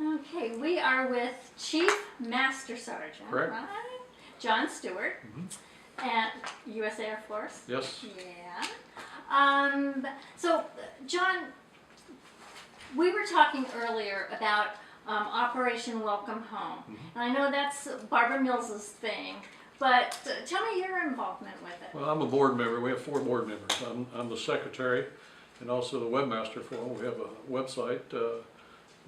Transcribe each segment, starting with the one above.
Okay, we are with Chief Master Sergeant, Correct. right? John Stewart, at USA Air Force. Yes. Yeah. So, John, we were talking earlier about Operation Welcome Home, and I know that's Barbara Mills's thing, but tell me your involvement with it. Well, I'm a board member. We have 4 board members. I'm the secretary and also the webmaster for them. We have a website,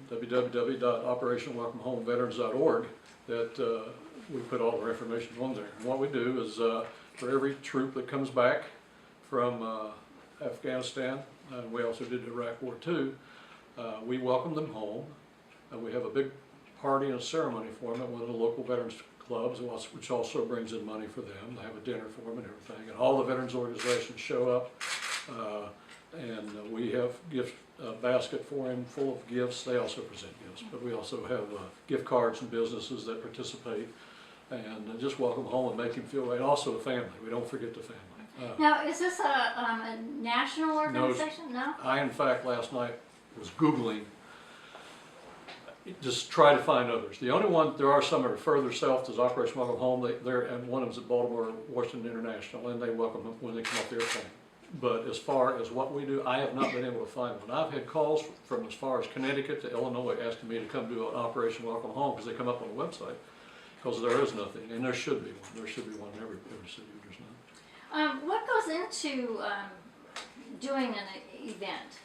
www.operationwelcomehomeveterans.org, that we put all our information on there. And what we do is for every troop that comes back from Afghanistan, and we also did the Iraq War too, we welcome them home. We have a big party and a ceremony for them at one of the local veterans clubs, which also brings in money for them. They have a dinner for them and everything. And all the veterans organizations show up, and we have gift basket for them full of gifts. They also present gifts, but we also have gift cards and businesses that participate, and just welcome home and make them feel right. Also the family. We don't forget the family. Now, is this a national organization? No? I, in fact, last night was Googling, just try to find others. The only one, there are some that are further south, is Operation Welcome Home. And one of them's at Baltimore Washington International, and they welcome them when they come off the airplane. But as far as what we do, I have not been able to find one. I've had calls from as far as Connecticut to Illinois asking me to come do an Operation Welcome Home because they come up on the website, because there is nothing, and there should be one. There should be one in every city. There's none. What goes into doing an event?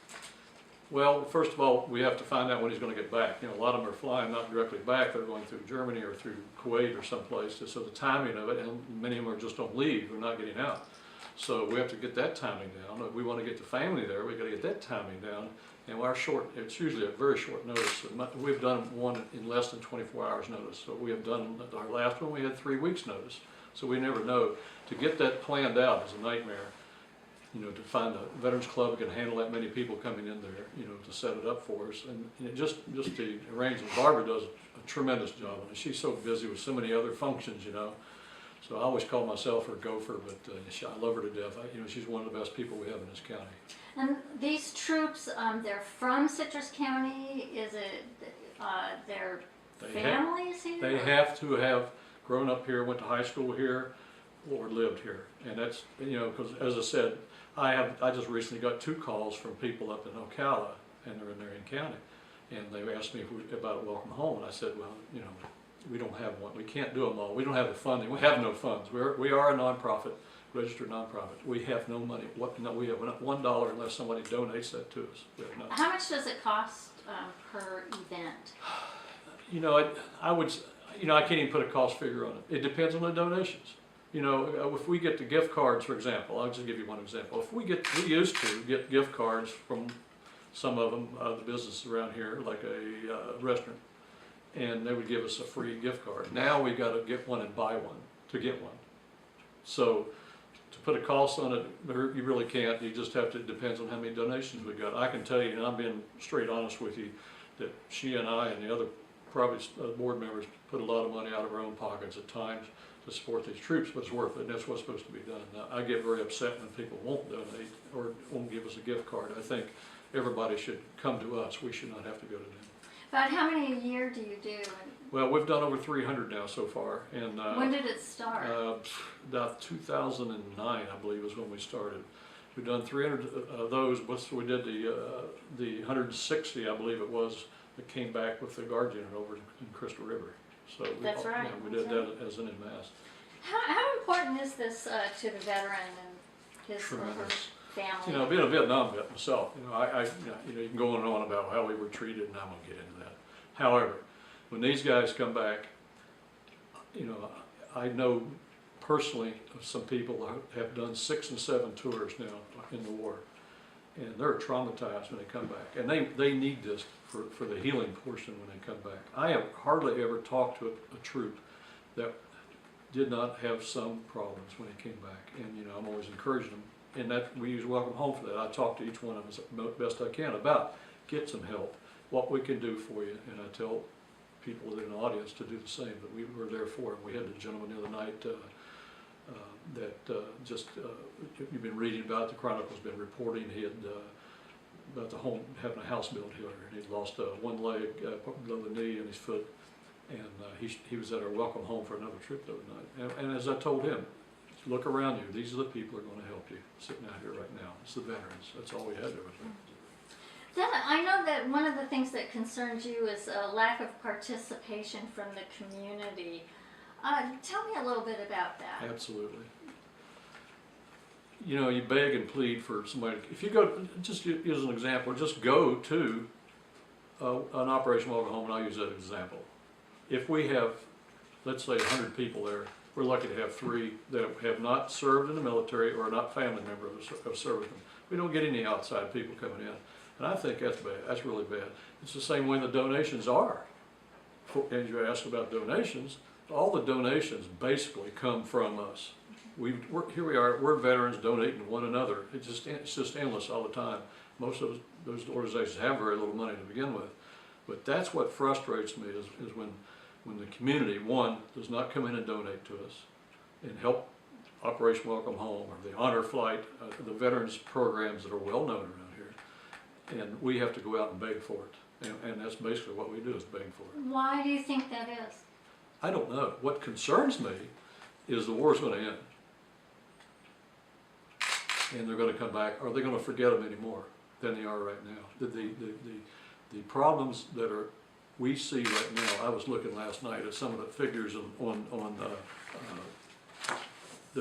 Well, first of all, we have to find out when he's going to get back. You know, a lot of them are flying not directly back. They're going through Germany or through Kuwait or someplace. So the timing of it, and many of them are just on leave. They're not getting out. So we have to get that timing down. If we want to get the family there, we've got to get that timing down. And it's usually a very short notice. We've done one in less than 24 hours notice. So we have done, our last one, we had 3 weeks notice. So we never know. To get that planned out is a nightmare. You know, to find a veterans club that can handle that many people coming in there, you know, to set it up for us. And just the arrangement, Barbara does a tremendous job on it. She's so busy with so many other functions, you know. So I always call myself her gopher, but I love her to death. You know, she's one of the best people we have in this county. And these troops, they're from Citrus County? Is it their families here? They have to have grown up here, went to high school here, or lived here. And that's, you know, because as I said, I just recently got 2 calls from people up in Ocala, and they're in Marion County, and they asked me about a welcome home, and I said, well, you know, we don't have one. We can't do them all. We don't have the funding. We have no funds. We are a nonprofit, registered nonprofit. We have no money. We have $1 unless somebody donates that to us. We have nothing. How much does it cost per event? You know, I can't even put a cost figure on it. It depends on the donations. You know, if we get the gift cards, for example, I'll just give you one example. If we used to get gift cards from some of them, the businesses around here, like a restaurant, and they would give us a free gift card. Now we got to get one and buy one to get one. So to put a cost on it, you really can't. You just have to, it depends on how many donations we got. I can tell you, and I'm being straight honest with you, that she and I and the other probably board members put a lot of money out of our own pockets at times to support these troops, but it's worth it, and that's what's supposed to be done. Now, I get very upset when people won't donate or won't give us a gift card. I think everybody should come to us. We should not have to go to them. About how many a year do you do? Well, we've done over 300 now so far. And when did it start? About 2009, I believe, is when we started. We've done 300 of those. We did the 160, I believe it was, that came back with the Guard unit over in Crystal River. So That's right. Yeah, we did that as an en masse. How important is this to the veteran and his or her family? You know, being a Vietnam vet myself, you know, you can go on and on about how we were treated, and I won't get into that. However, when these guys come back, you know, I know personally of some people who have done 6 and 7 tours now in the war, and they're traumatized when they come back, and they need this for the healing portion when they come back. I have hardly ever talked to a troop that did not have some problems when they came back, and you know, I'm always encouraging them, and that we use Welcome Home for that. I talk to each one of them as best I can about get some help, what we can do for you, and I tell people in the audience to do the same, that we were there for them. We had the gentleman the other night you've been reading about, the Chronicle's been reporting, he had about the home, having a house built here, and he'd lost one leg below the knee and his foot, and he was at our welcome home for another trip the other night. And as I told him, look around you, these are the people who are going to help you sitting out here right now. It's the veterans. That's all we had there was veterans. Then I know that one of the things that concerns you is a lack of participation from the community. Tell me a little bit about that. Absolutely. You know, you beg and plead for somebody. If you go, just use an example, just go to an Operation Welcome Home, and I'll use that example. If we have, let's say, 100 people there, we're lucky to have 3 that have not served in the military or are not family members of servicemen. We don't get any outside people coming in. And I think that's bad. That's really bad. It's the same way the donations are. And you asked about donations. All the donations basically come from us. Here we are, we're veterans donating to one another. It's just endless all the time. Most of those organizations have very little money to begin with. But that's what frustrates me is when the community, one, does not come in and donate to us and help Operation Welcome Home or the Honor Flight, the veterans programs that are well known around here. And we have to go out and beg for it. And that's basically what we do is beg for it. Why do you think that is? I don't know. What concerns me is the war's going to end. And they're going to come back. Are they going to forget them any more than they are right now? The problems that we see right now, I was looking last night at some of the figures on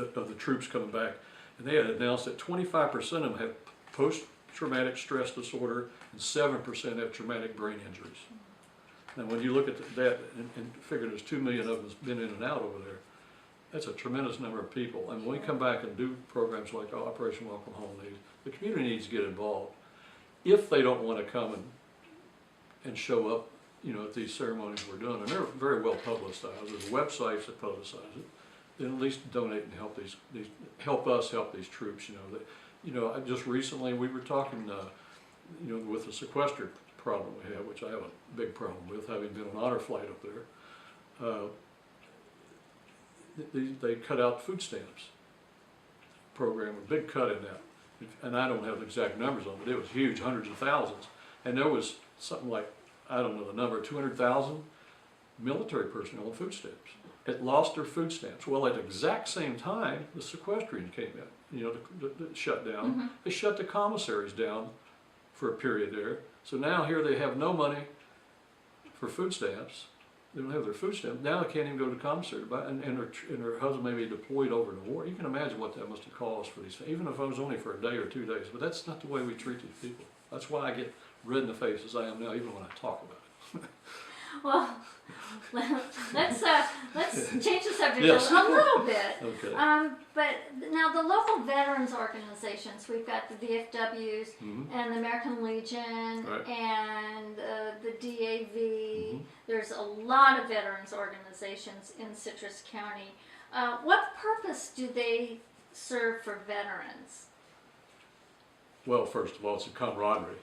the troops coming back, and they had announced that 25% of them have post-traumatic stress disorder and 7% have traumatic brain injuries. Now when you look at that and figure there's 2 million of them that's been in and out over there, that's a tremendous number of people. And when we come back and do programs like Operation Welcome Home, the community needs to get involved. If they don't want to come and show up, you know, at these ceremonies we're doing, and they're very well publicized. There's websites that publicize it. Then at least donate and help us help these troops. You know, just recently we were talking, you know, with the sequester problem we have, which I have a big problem with, having been on honor flight up there. They cut out food stamps program, a big cut in that, and I don't have the exact numbers on it, but it was huge, hundreds of thousands, and there was something like, I don't know the number, 200,000 military personnel on food stamps. It lost their food stamps. Well, at the exact same time, the sequestrian came in, you know, the shutdown. Mm-hmm. They shut the commissaries down for a period there. So now here they have no money for food stamps. They don't have their food stamps. Now they can't even go to the commissary to buy, and her husband may be deployed over in the war. You can imagine what that must have cost for these, even if it was only for a day or 2 days. But that's not the way we treat these people. That's why I get red in the face as I am now, even when I talk about it. Well, let's change the subject yes. a little bit. Okay. But now the local veterans organizations, we've got the VFWs mm-hmm. and the American Legion right. and the DAV. Mm-hmm. There's a lot of veterans organizations in Citrus County. What purpose do they serve for veterans? Well, first of all, it's a camaraderie.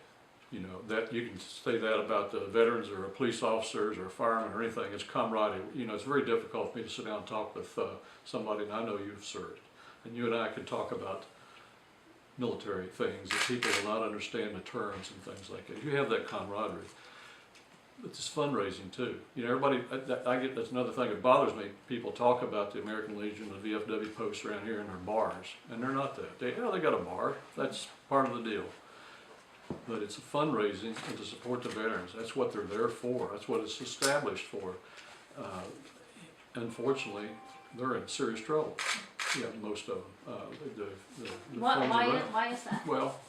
You know, that you can say that about the veterans or police officers or firemen or anything. It's camaraderie. You know, it's very difficult for me to sit down and talk with somebody, and I know you've served. And you and I can talk about military things that people will not understand the terms and things like that. You have that camaraderie. But it's fundraising too. You know, everybody, that's another thing that bothers me. People talk about the American Legion, the VFW Post around here and their bars, and they're not that. They got a bar. That's part of the deal. But it's a fundraising and to support the veterans. That's what they're there for. That's what it's established for. Unfortunately, they're in serious trouble. Yeah, most of them. Why is that? Well,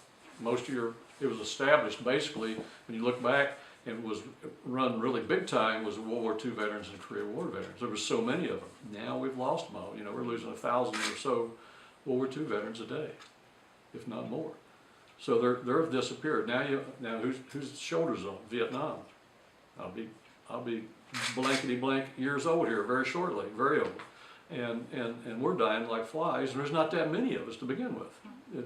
it was established basically, when you look back, and was run really big time, was World War II veterans and Korean War veterans. There were so many of them. Now we've lost them all. You know, we're losing 1,000 or so World War II veterans a day, if not more. So they're disappeared. Now whose shoulders on? Vietnam. I'll be blankety blank years old here very shortly, very old, and we're dying like flies. And there's not that many of us to begin with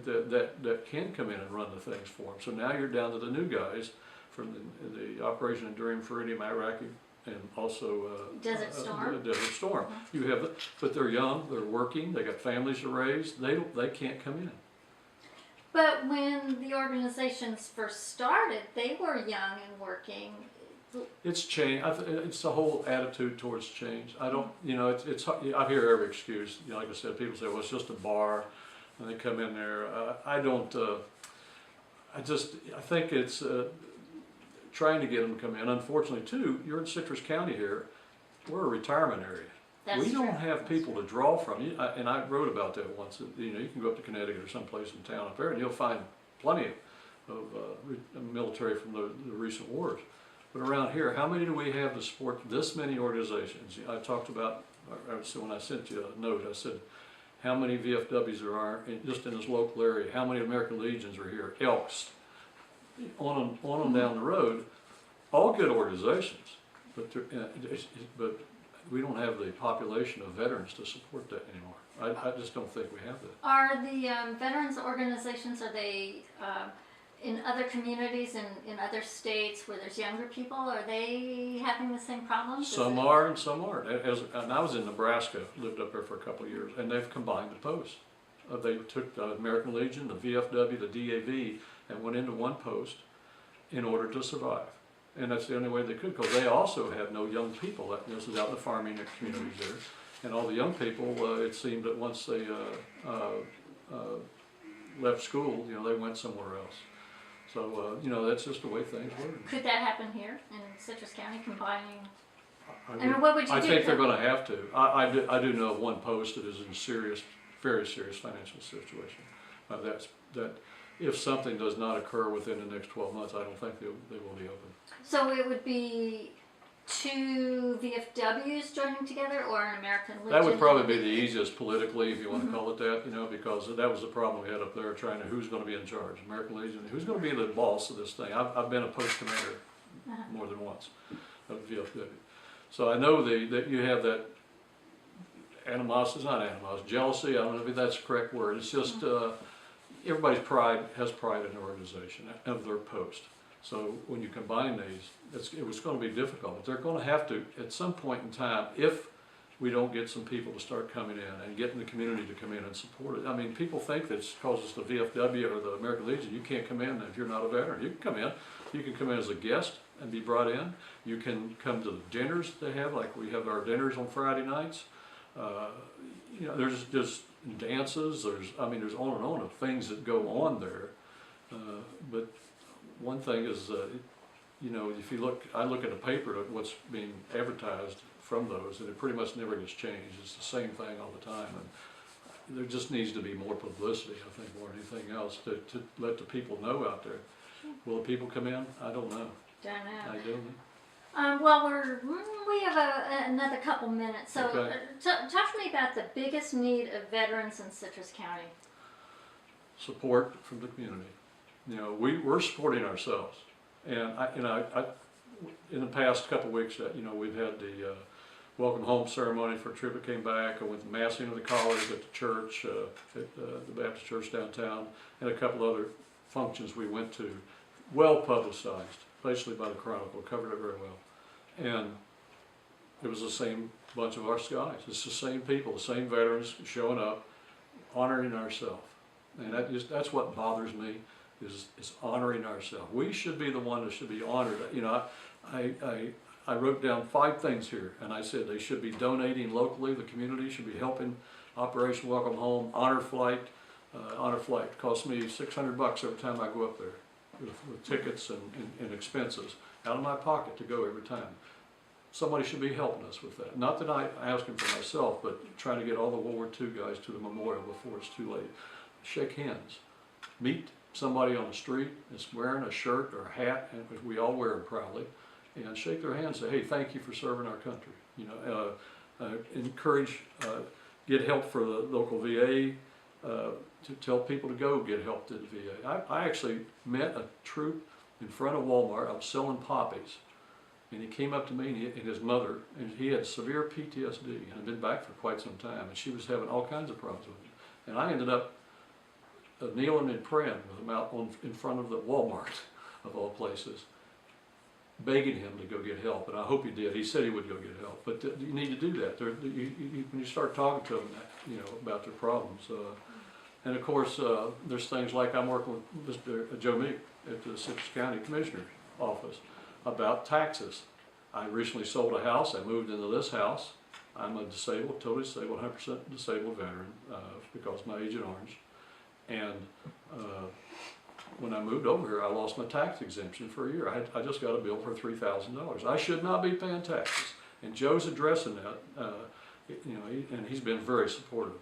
that can come in and run the things for them. So now you're down to the new guys from the Operation Enduring Freedom, Iraqi, and also Desert Storm. Desert Storm. Mm-hmm. You have, but they're young, they're working, they got families to raise. They can't come in. But when the organizations first started, they were young and working. It's changed. It's the whole attitude towards change. I don't, I hear every excuse. Like I said, people say, well, it's just a bar, and they come in there. I don't, I think it's trying to get them to come in. Unfortunately, too, you're in Citrus County here. We're a retirement area. That's we true. don't have people to draw from. And I wrote about that once. You can go up to Connecticut or someplace in town up there, and you'll find plenty of military from the recent wars. But around here, how many do we have to support this many organizations? I talked about, so when I sent you a note, I said, how many VFWs there are just in this local area? How many American Legions are here? Elks, on them down the road, all good organizations, but we don't have the population of veterans to support that anymore. I just don't think we have that. Are the veterans organizations, are they in other communities in other states where there's younger people? Are they having the same problems? Some are and some aren't. And I was in Nebraska, lived up there for a couple of years, and they've combined the posts. They took the American Legion, the VFW, the DAV, and went into one post in order to survive. And that's the only way they could, because they also had no young people. This is out in the farming communities there. And all the young people, it seemed that once they left school, they went somewhere else. So, that's just the way things work. Could that happen here in Citrus County, combining? What would you do? I think they're going to have to. I do know of one post that is in very serious financial situation. That if something does not occur within the next 12 months, I don't think they will be open. So it would be 2 VFWs joining together, or an American Legion? That would probably be the easiest politically, if you want to call it that, because that was the problem we had up there, trying to who's going to be in charge. American Legion, who's going to be the boss of this thing? I've been a post commander more than once of VFW. So I know that you have that animosity, not animosity, jealousy, I don't know if that's the correct word. It's just everybody's has pride in their organization, of their post. So when you combine these, it was going to be difficult, but they're going to have to, at some point in time, if we don't get some people to start coming in and getting the community to come in and support it. I mean, people think that because it's the VFW or the American Legion, you can't come in if you're not a veteran. You can come in. You can come in as a guest and be brought in. You can come to the dinners they have, like we have our dinners on Friday nights. There's just dances. There's on and on of things that go on there. But one thing is, if you look, I look at the paper at what's being advertised from those, and it pretty much never gets changed. It's the same thing all the time, and there just needs to be more publicity, I think, more than anything else, to let the people know out there. Will the people come in? I don't know. Don't know. I don't know. Well, we have another couple minutes, so Okay. Talk to me about the biggest need of veterans in Citrus County. Support from the community. We're supporting ourselves, and in the past couple of weeks, we've had the welcome home ceremony for a trip that came back. I went to massing of the college at the church, at the Baptist church downtown, and a couple other functions we went to, well publicized, basically by the Chronicle, covered it very well. And it was the same bunch of our guys. It's the same people, the same veterans showing up, honoring ourselves. And that's what bothers me, is honoring ourselves. We should be the one that should be honored. I wrote down 5 things here, and I said they should be donating locally, the community should be helping Operation Welcome Home, Honor Flight. Honor Flight costs me $600 every time I go up there, with tickets and expenses out of my pocket to go every time. Somebody should be helping us with that. Not that I'm asking for myself, but trying to get all the World War II guys to the memorial before it's too late. Shake hands. Meet somebody on the street that's wearing a shirt or a hat, and we all wear them proudly, and shake their hand and say, hey, thank you for serving our country. Encourage, get help for the local VA, to tell people to go get help to the VA. I actually met a troop in front of Walmart. I was selling poppies, and he came up to me and his mother, and he had severe PTSD and had been back for quite some time, and she was having all kinds of problems with him. And I ended up kneeling and praying with him out in front of the Walmart, of all places, begging him to go get help, and I hope he did. He said he would go get help, but you need to do that. When you start talking to them, about their problems, And of course, there's things like I'm working with Mr. Joe Meek at the Citrus County Commissioner's office about taxes. I recently sold a house. I moved into this house. I'm a disabled, totally disabled, 100% disabled veteran because of my Agent Orange. And when I moved over here, I lost my tax exemption for a year. I just got a bill for $3,000. I should not be paying taxes. And Joe's addressing that, and he's been very supportive.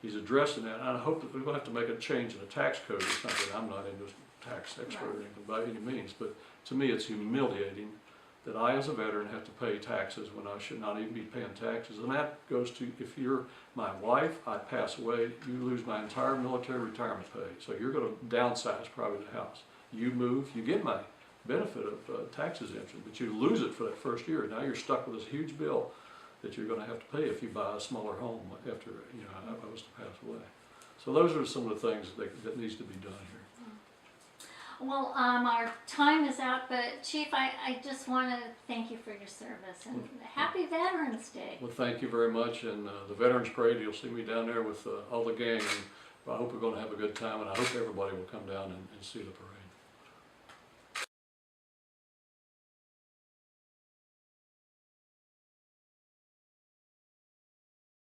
He's addressing that, and I hope that we're going to have to make a change in the tax code or something. I'm not into tax expert or anything by any means, but to me it's humiliating that I as a veteran have to pay taxes when I should not even be paying taxes. And that goes to, if you're my wife, I pass away, you lose my entire military retirement pay. So you're going to downsize probably the house. You move, you get my benefit of tax exemption, but you lose it for that first year. Now you're stuck with this huge bill that you're going to have to pay if you buy a smaller home after I was to pass away. So those are some of the things that needs to be done here. Well, our time is out, but Chief, I just want to thank you for your service and happy Veterans Day. Well, thank you very much, and the Veterans Parade, you'll see me down there with all the gang, and I hope we're going to have a good time, and I hope everybody will come down and see the parade.